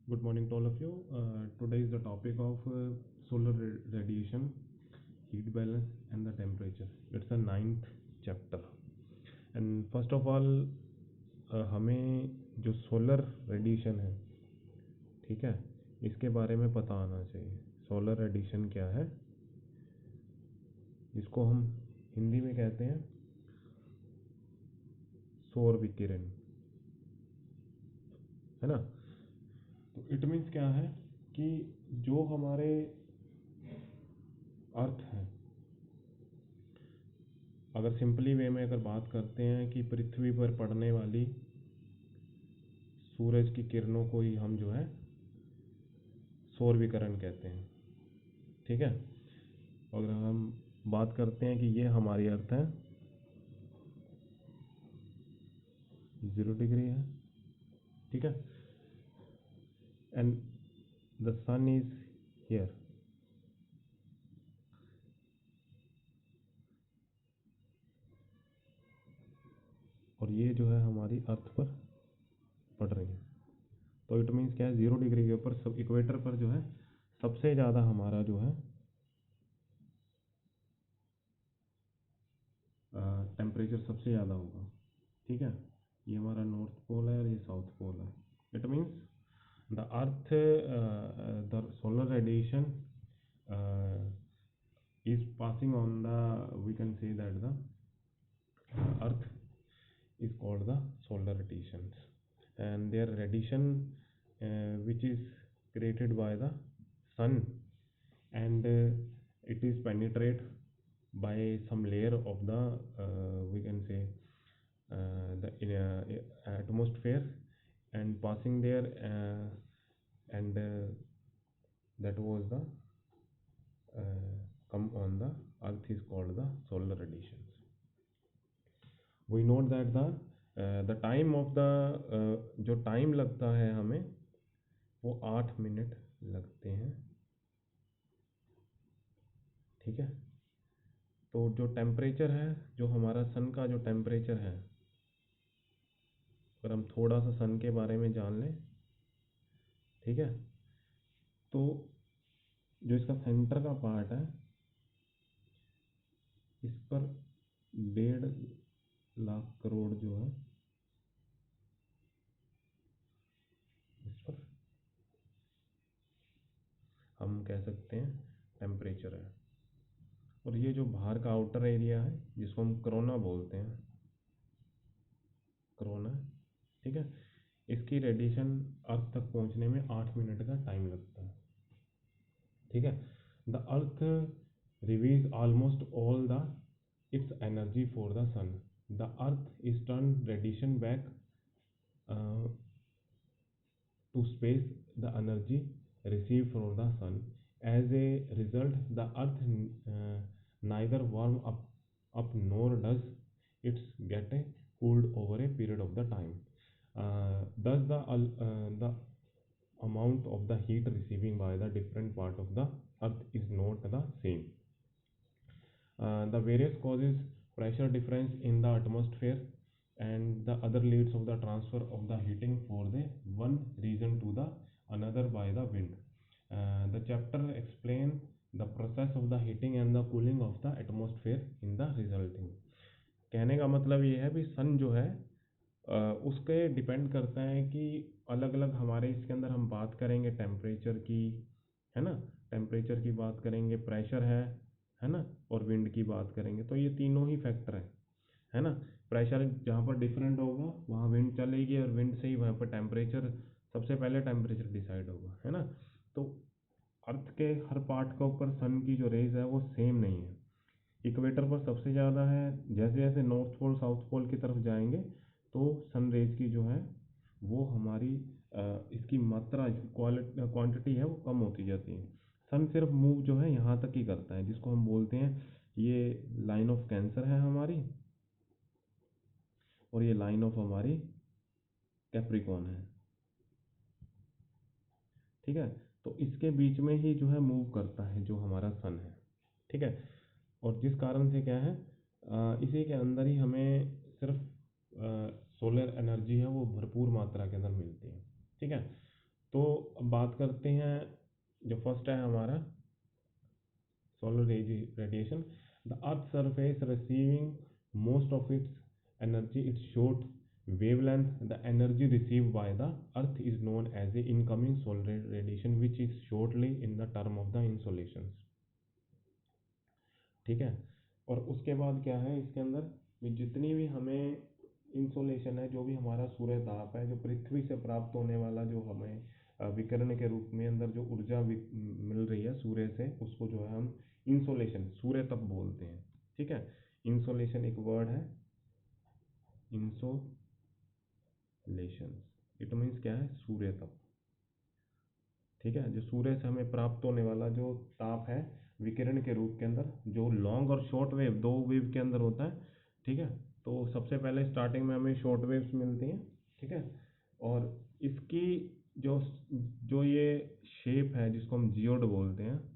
Good morning to all of you. Today is the topic of solar radiation, heat balance, and the temperature. It's the ninth chapter. And first of all, हमें जो solar radiation है, ठीक है, इसके बारे में पता आना चाहिए। सोलर रेडिएशन क्या है, इसको हम हिंदी में कहते हैं सौर विकिरण, है ना। तो इट मीन्स क्या है कि जो हमारे अर्थ है, अगर सिंपली वे में अगर बात करते हैं कि पृथ्वी पर पड़ने वाली सूरज की किरणों को ही हम जो है सौर विकिरण कहते हैं, ठीक है। अगर हम बात करते हैं कि ये हमारी अर्थ है, 0 डिग्री है, ठीक है, and the sun is here. और ये जो है हमारी अर्थ पर पड़ रही है। तो इट मीन्स क्या है, 0 डिग्री के ऊपर सब इक्वेटर पर जो है सबसे ज़्यादा हमारा जो है टेम्परेचर सबसे ज़्यादा होगा, ठीक है। ये हमारा नॉर्थ पोल है और ये साउथ पोल है। It means the earth, the solar radiation is passing on the, we can say that the earth is called the solar radiations, and their radiation which is created by the sun, and it is penetrate by some layer of the, we can say, the atmosphere, and passing there, and that was the come on the earth is called the solar radiations. We know that the time of the जो time लगता है हमें वो 8 minute लगते हैं, ठीक है। तो जो टेम्परेचर है, जो हमारा सन का जो टेम्परेचर है, अगर हम थोड़ा सा सन के बारे में जान लें, ठीक है, तो जो इसका सेंटर का पार्ट है, इस पर 1.5 लाख करोड़ जो है इस पर हम कह सकते हैं टेम्परेचर है। और ये जो बाहर का आउटर एरिया है जिसको हम कोरोना बोलते हैं, कोरोना, ठीक है, इसकी रेडिएशन अर्थ तक पहुंचने में 8 मिनट का टाइम लगता है, ठीक है। The earth receives almost all the its energy for the sun. The earth is turn radiation back to space the energy received from the sun. As a result, the earth neither warm up nor does it get cooled over a period of the time. Thus, the amount of the heat receiving by the different part of the earth is not the same. The various causes pressure difference in the atmosphere and the other leads of the transfer of the heating for the one region to the another by the wind. The chapter explain the process of the heating and the cooling of the atmosphere in the resulting. कहने का मतलब ये है भी सन जो है उसके depend करता है कि अलग अलग हमारे इसके अंदर हम बात करेंगे टेम्परेचर की, है ना, टेम्परेचर की बात करेंगे, प्रेशर है ना, और विंड की बात करेंगे। तो ये तीनों ही फैक्टर है ना। प्रेशर जहाँ पर डिफरेंट होगा वहाँ विंड चलेगी, और विंड से ही वहाँ पर टेम्परेचर, सबसे पहले टेम्परेचर डिसाइड होगा, है ना। तो अर्थ के हर पार्ट के ऊपर सन की जो रेज है वो सेम नहीं है। इक्वेटर पर सबसे ज़्यादा है, जैसे जैसे नॉर्थ पोल साउथ पोल की तरफ जाएंगे तो सन रेज की जो है वो हमारी इसकी मात्रा, क्वांटिटी है वो कम होती जाती है। सन सिर्फ मूव जो है यहाँ तक ही करता है, जिसको हम बोलते हैं ये लाइन ऑफ कैंसर है हमारी, और ये लाइन ऑफ हमारी कैप्रिकॉन है, ठीक है। तो इसके बीच में ही जो है मूव करता है जो हमारा सन है, ठीक है। और जिस कारण से क्या है, इसी के अंदर ही हमें सिर्फ सोलर एनर्जी है वो भरपूर मात्रा के अंदर मिलती है, ठीक है। तो अब बात करते हैं, जो फर्स्ट है हमारा solar radiation. The Earth's surface receiving most of its energy, its short wavelength. The energy received by the Earth is known as the incoming solar radiation, which is shortly in the term of the insolations. ठीक है। और उसके बाद क्या है इसके अंदर भी, जितनी भी हमें इंसोलेशन है, जो भी हमारा सूर्य ताप है, जो पृथ्वी से प्राप्त होने वाला, जो हमें विकिरण के रूप में अंदर जो ऊर्जा मिल रही है सूर्य से, उसको जो है हम इंसोलेशन, सूर्य तप बोलते हैं। ठीक है। इंसोलेशन एक वर्ड है, इंसोलेशन, इट मीन्स क्या है, सूर्य तप। ठीक है। जो सूर्य से हमें प्राप्त होने वाला जो ताप है विकिरण के रूप के अंदर, जो लॉन्ग और शॉर्ट वेव, दो वेव के अंदर होता है। ठीक है। तो सबसे पहले स्टार्टिंग में हमें शॉर्ट वेव्स मिलती हैं। ठीक है। और इसकी जो जो ये शेप है जिसको हम जियोड बोलते हैं,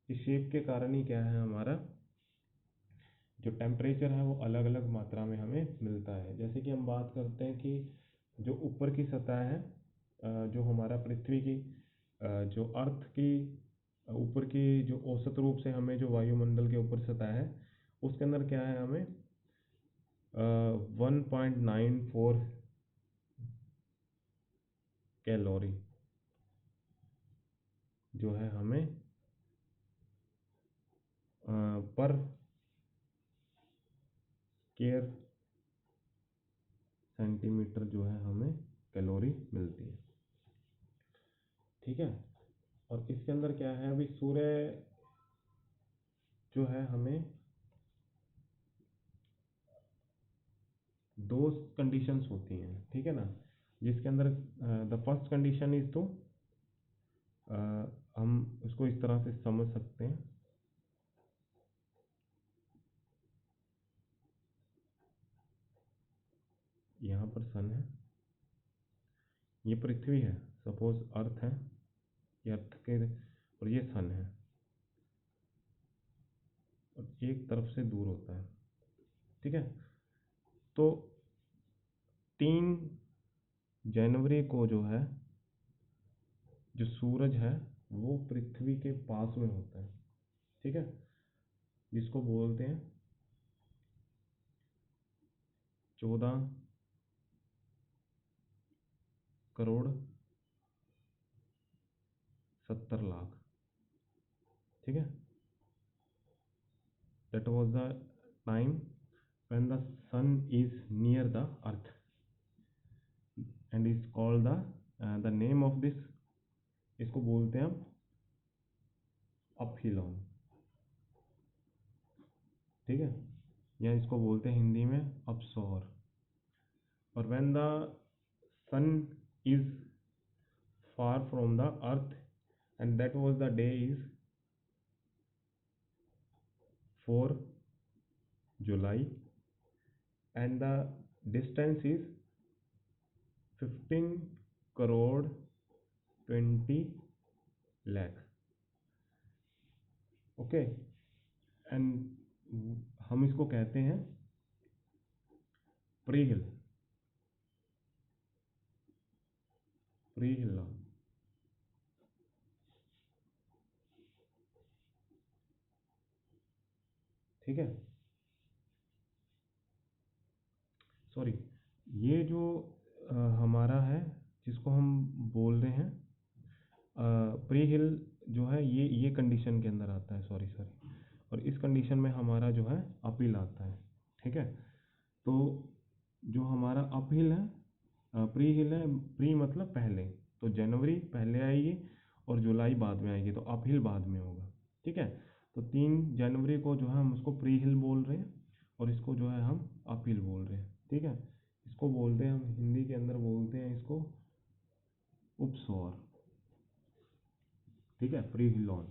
इस शेप के कारण ही क्या है, हमारा जो टेम्परेचर है वो अलग अलग मात्रा में हमें मिलता है। जैसे कि हम बात करते हैं कि जो ऊपर की सतह है, जो हमारा पृथ्वी की, जो अर्थ की ऊपर की जो औसत रूप से हमें जो वायुमंडल के ऊपर सतह है, उसके अंदर क्या है, हमें 1.94 कैलोरी जो है हमें पर स्क्वायर सेंटीमीटर जो है हमें कैलोरी मिलती है। ठीक है। और इसके अंदर क्या है, अभी सूर्य जो है हमें दो कंडीशंस होती हैं। ठीक है ना, जिसके अंदर द फर्स्ट कंडीशन इज तो हम इसको इस तरह से समझ सकते हैं, यहाँ पर सन है, ये पृथ्वी है, सपोज अर्थ है, ये अर्थ के, और ये सन है, और एक तरफ से दूर होता है। ठीक है। तो 3 जनवरी को जो है, जो सूरज है वो पृथ्वी के पास में होता है। ठीक है। जिसको बोलते हैं 14,70,00,000। ठीक है। that was the time when the sun is near the earth and is called the name of this, इसको बोलते हैं हम अपहिलॉन। ठीक है। या इसको बोलते हैं हिंदी में अपसौर। और when the sun is far from the earth, and that was the day is 4 July, and the distance is 15 crore 20 lakh। Okay. And हम इसको कहते हैं प्रीहिल, प्रीहिलॉन। ठीक है। सॉरी, ये जो हमारा है, जिसको हम बोल रहे हैं प्री हिल, जो है ये कंडीशन के अंदर आता है, सॉरी सॉरी। और इस कंडीशन में हमारा जो है अपहिल आता है। ठीक है। तो जो हमारा अपहिल है, प्री हिल है, प्री मतलब पहले, तो जनवरी पहले आएगी और जुलाई बाद में आएगी, तो अपहिल बाद में होगा। ठीक है। तो 3 जनवरी को जो है हम उसको प्री हिल बोल रहे हैं, और इसको जो है हम अपहिल बोल रहे हैं। ठीक है। इसको बोलते हैं हम हिंदी के अंदर बोलते हैं इसको उपसौर। ठीक है, प्री हिलॉन।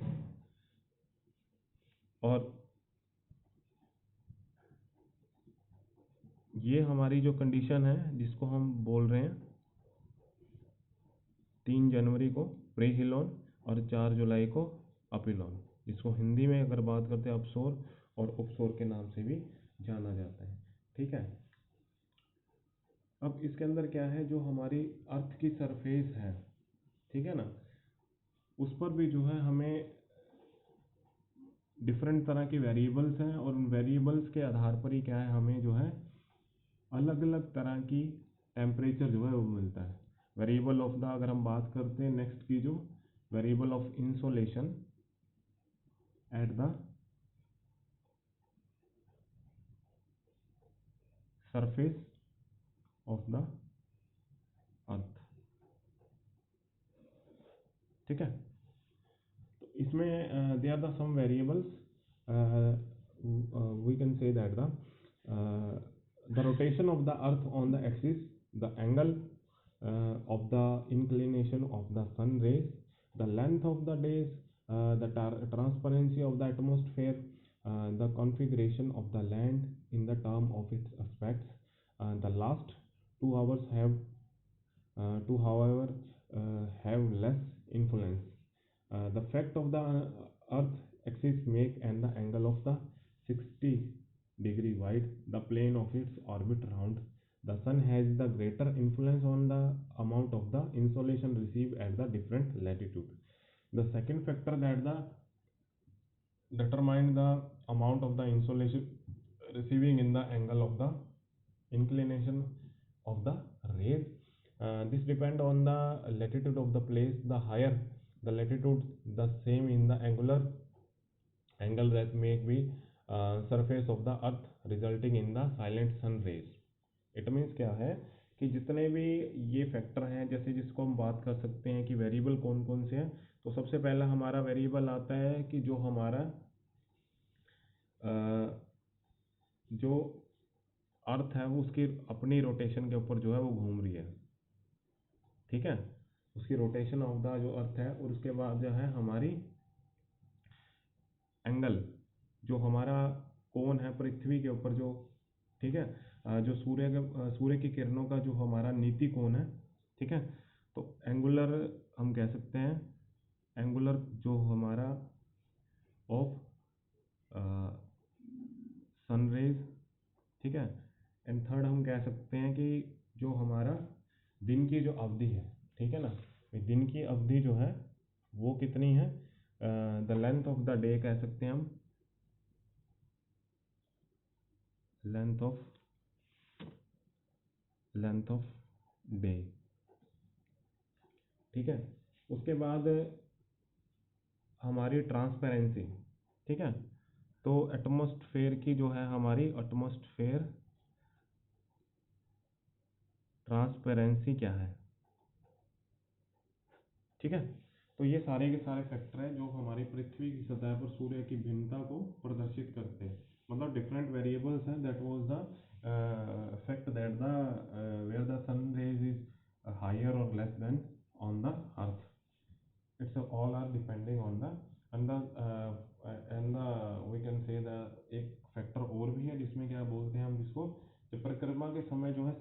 और ये हमारी जो कंडीशन है जिसको हम बोल रहे हैं 3 जनवरी को प्री हिलॉन और 4 जुलाई को अपिलॉन, जिसको हिंदी में अगर बात करते हैं अपसौर और उपसौर के नाम से भी जाना जाता है। ठीक है। अब इसके अंदर क्या है, जो हमारी अर्थ की सरफेस है, ठीक है ना, उस पर भी जो है हमें डिफरेंट तरह के वेरिएबल्स हैं, और उन वेरिएबल्स के आधार पर ही क्या है, हमें जो है अलग अलग तरह की टेम्परेचर जो है वो मिलता है। वेरिएबल ऑफ द, अगर हम बात करते हैं नेक्स्ट की, जो variable of insolation at the surface of the earth, ठीक है। तो इसमें they are the some variables, we can say that the rotation of the earth on the axis, the angle of the inclination of the sun rays, the length of the days, the transparency of the atmosphere, the configuration of the land in the term of its aspects. The last 2 hours to however have less influence. The fact of the earth axis make and the angle of the 60-degree wide the plane of its orbit round the sun has the greater influence on the amount of the insolation received at the different latitude. The second factor that the determine the amount of the insolation receiving in the angle of the inclination of the rays. This depend on the latitude of the place. The higher the latitude, the same in the angle that may be surface of the earth resulting in the silent sun rays. It means क्या है कि जितने भी ये factor हैं, जैसे जिसको हम बात कर सकते हैं कि वेरिएबल कौन कौन से हैं, तो सबसे पहला हमारा वेरिएबल आता है कि जो हमारा जो अर्थ है वो उसकी अपनी रोटेशन के ऊपर जो है वो घूम रही है, ठीक है, उसकी रोटेशन ऑफ द जो अर्थ है, और उसके बाद जो है हमारी एंगल, जो हमारा कोण है पृथ्वी के ऊपर जो, ठीक है, जो सूर्य की किरणों का जो हमारा नीति कोण है, ठीक है, तो एंगुलर हम कह सकते हैं, एंगुलर जो हमारा ऑफ सनरेज, ठीक है। एंड थर्ड हम कह सकते हैं कि जो हमारा दिन की जो अवधि है, ठीक है ना, दिन की अवधि जो है वो कितनी है, the length of the day कह सकते हैं हम, लेंथ ऑफ डे, ठीक है। उसके बाद हमारी ट्रांसपेरेंसी, ठीक है, तो एटमॉस्फेयर की जो है हमारी एटमॉस्फेयर ट्रांसपेरेंसी क्या है, ठीक है। तो ये सारे के सारे फैक्टर हैं जो हमारी पृथ्वी की सतह पर सूर्य की भिन्नता को प्रदर्शित करते हैं, मतलब डिफरेंट वेरिएबल्स हैं, that was the fact that the where the sun rays is higher और less than on the earth, it's all are depending on the and the we can say the एक factor और भी है जिसमें क्या बोलते हैं हम, जिसको जो परिक्रमा के समय जो है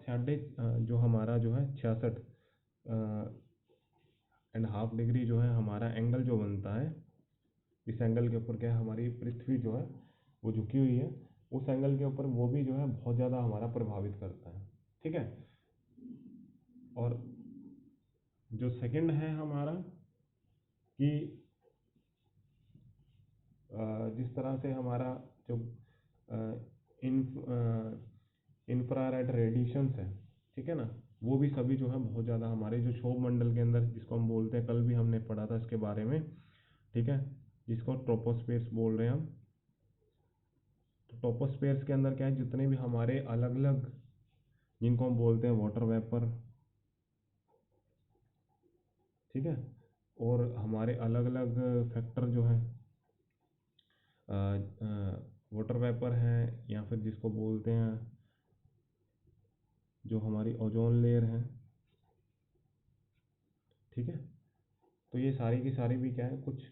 जो हमारा जो है 66.5 डिग्री जो है हमारा एंगल जो बनता है, इस एंगल के ऊपर क्या है, हमारी पृथ्वी जो है वो झुकी हुई है, उस एंगल के ऊपर वो भी जो है बहुत ज़्यादा हमारा प्रभावित करता है, ठीक है। और जो सेकंड है हमारा कि जिस तरह से हमारा जो इंफ्रारेड रेडिएशंस है, ठीक है ना, वो भी सभी जो है बहुत ज़्यादा हमारे जो क्षोभ मंडल के अंदर, जिसको हम बोलते हैं, कल भी हमने पढ़ा था इसके बारे में, ठीक है, जिसको ट्रोपोस्फेयर्स बोल रहे हैं हम। तो ट्रोपोस्फेयर्स के अंदर क्या है, जितने भी हमारे अलग अलग, जिनको हम बोलते हैं वाटर वेपर, ठीक है, और हमारे अलग अलग फैक्टर जो है वाटर वेपर है, या फिर जिसको बोलते हैं जो हमारी ओजोन लेयर है, ठीक है। तो ये सारी की सारी भी क्या है, कुछ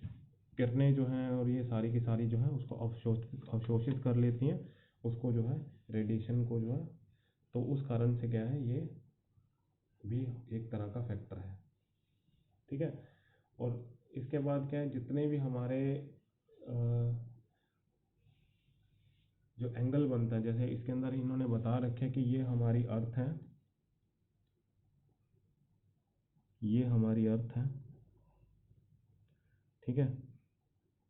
किरणें जो हैं, और ये सारी की सारी जो है उसको अवशोषित कर लेती हैं, उसको जो है रेडिएशन को जो है, तो उस कारण से क्या है, ये भी एक तरह का फैक्टर है, ठीक है। और इसके बाद क्या है, जितने भी हमारे जो एंगल बनता है, जैसे इसके अंदर इन्होंने बता रखे कि ये हमारी अर्थ है, ये हमारी अर्थ है, ठीक है।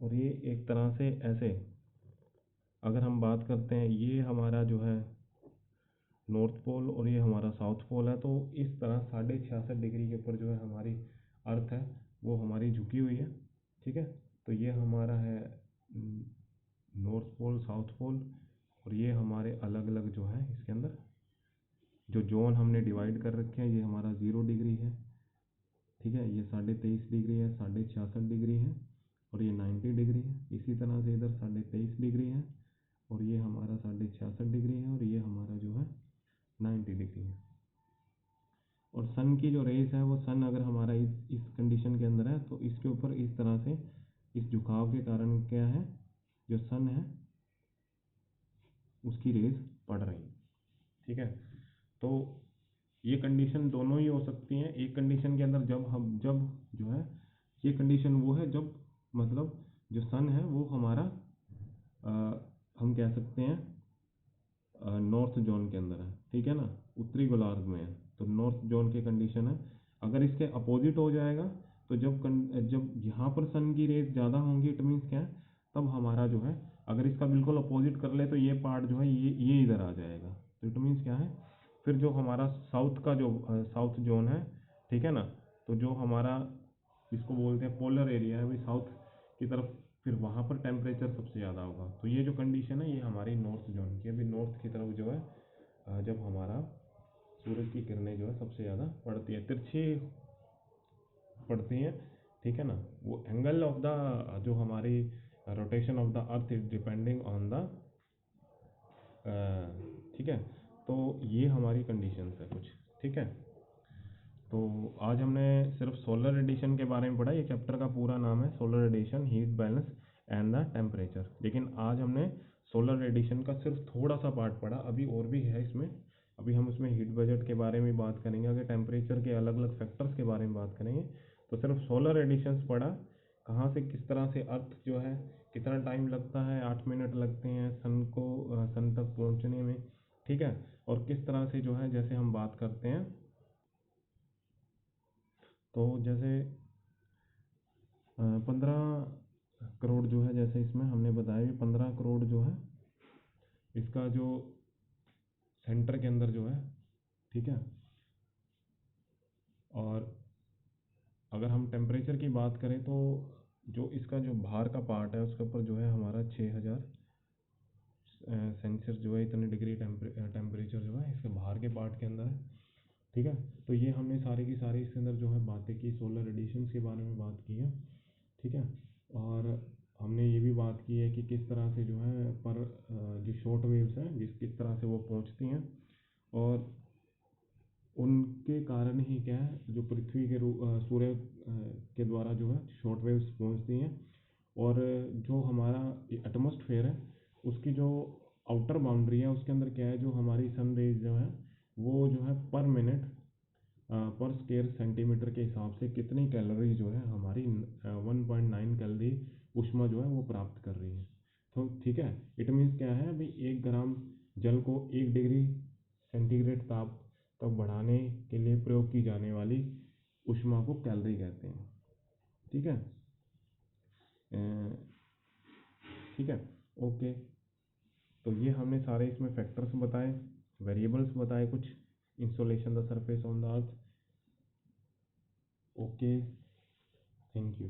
और ये एक तरह से ऐसे अगर हम बात करते हैं, ये हमारा जो है नॉर्थ पोल और ये हमारा साउथ पोल है, तो इस तरह 66.5 डिग्री के ऊपर जो है हमारी अर्थ है वो हमारी झुकी हुई है, ठीक है। तो ये हमारा है नॉर्थ पोल, साउथ पोल, और ये हमारे अलग अलग जो है इसके अंदर जो जोन हमने डिवाइड कर रखे हैं, ये हमारा 0 डिग्री है, ठीक है। ये 23.5 डिग्री है, 66.5 डिग्री है, और ये 90 डिग्री है। इसी तरह से इधर 23.5 डिग्री है, और ये हमारा 66.5 डिग्री है, और ये हमारा जो है 90 डिग्री है। और सन की जो रेस है वो सन अगर हमारा इस कंडीशन के अंदर है तो इसके ऊपर इस तरह से इस झुकाव के कारण क्या है, जो सन है उसकी रेस पड़ रही है, ठीक है। तो ये कंडीशन दोनों ही हो सकती हैं। एक कंडीशन के अंदर जब जो है ये कंडीशन वो है जब मतलब जो सन है वो हमारा हम कह सकते हैं नॉर्थ जोन के अंदर है, ठीक है ना, उत्तरी गोलार्ध में है, तो नॉर्थ जोन की कंडीशन है। अगर इसके अपोजिट हो जाएगा तो जब यहाँ पर सन की रेज ज़्यादा होंगी, इट मीन्स क्या है, तब हमारा जो है अगर इसका बिल्कुल अपोजिट कर ले तो ये पार्ट जो है ये इधर आ जाएगा, तो इट मीन्स क्या है, फिर जो हमारा साउथ का जो साउथ जोन है, ठीक है ना, तो जो हमारा इसको बोलते हैं पोलर एरिया है, वही साउथ की तरफ, फिर वहाँ पर टेम्परेचर सबसे ज़्यादा होगा। तो ये जो कंडीशन है ये हमारी नॉर्थ जोन की, अभी नॉर्थ की तरफ जो है जब हमारा सूरज की किरणें जो है सबसे ज़्यादा पड़ती है, तिरछी पड़ती हैं, ठीक है ना, वो एंगल ऑफ द जो हमारी rotation of the earth is depending on the, ठीक है। तो ये हमारी कंडीशंस है कुछ, ठीक है। तो आज हमने सिर्फ सोलर रेडिएशन के बारे में पढ़ा। ये चैप्टर का पूरा नाम है solar radiation, heat balance and the temperature. लेकिन आज हमने सोलर रेडिएशन का सिर्फ थोड़ा सा पार्ट पढ़ा, अभी और भी है इसमें। अभी हम उसमें हीट बजट के बारे में बात करेंगे, अगर टेम्परेचर के अलग अलग फैक्टर्स के बारे में बात करेंगे। तो सिर्फ सोलर रेडिएशंस पढ़ा, कहाँ से किस तरह से अर्थ जो है कितना टाइम लगता है, 8 मिनट लगते हैं सन तक पहुँचने में, ठीक है। और किस तरह से जो है जैसे हम बात करते हैं, तो जैसे 15 करोड़ जो है, जैसे इसमें हमने बताया कि 15 करोड़ जो है इसका जो सेंटर के अंदर जो है, ठीक है। और अगर हम टेम्परेचर की बात करें तो जो इसका जो बाहर का पार्ट है उसके ऊपर जो है हमारा 6000 सेल्सियस जो है, इतने डिग्री टेम्परेचर जो है इसके बाहर के पार्ट के अंदर है, ठीक है। तो ये हमने सारी की सारी इसके अंदर जो है बातें की, सोलर रेडिएशंस के बारे में बात की है, ठीक है। और हमने ये भी बात की है कि किस तरह से जो है जो शॉर्ट वेव्स हैं किस तरह से वो पहुंचती हैं, और उनके कारण ही क्या है जो पृथ्वी के सूर्य के द्वारा जो है शॉर्ट वेव्स पहुंचती हैं। और जो हमारा एटमॉस्फेयर है उसकी जो आउटर बाउंड्री है उसके अंदर क्या है, जो हमारी सन रेज जो है वो जो है पर मिनट पर स्क्वायर सेंटीमीटर के हिसाब से कितनी कैलोरी जो है हमारी 1.9 कैलोरी ऊष्मा जो है वो प्राप्त कर रही है। तो ठीक है, इट मीन्स क्या है, अभी 1 ग्राम जल को 1 डिग्री सेंटीग्रेड ताप तक बढ़ाने के लिए प्रयोग की जाने वाली ऊष्मा को कैलोरी कहते हैं, ठीक है। अ, ठीक है, ओके। तो ये हमने सारे इसमें फैक्टर्स बताए, वेरिएबल्स बताए कुछ, insolation the surface on the earth, okay, thank you.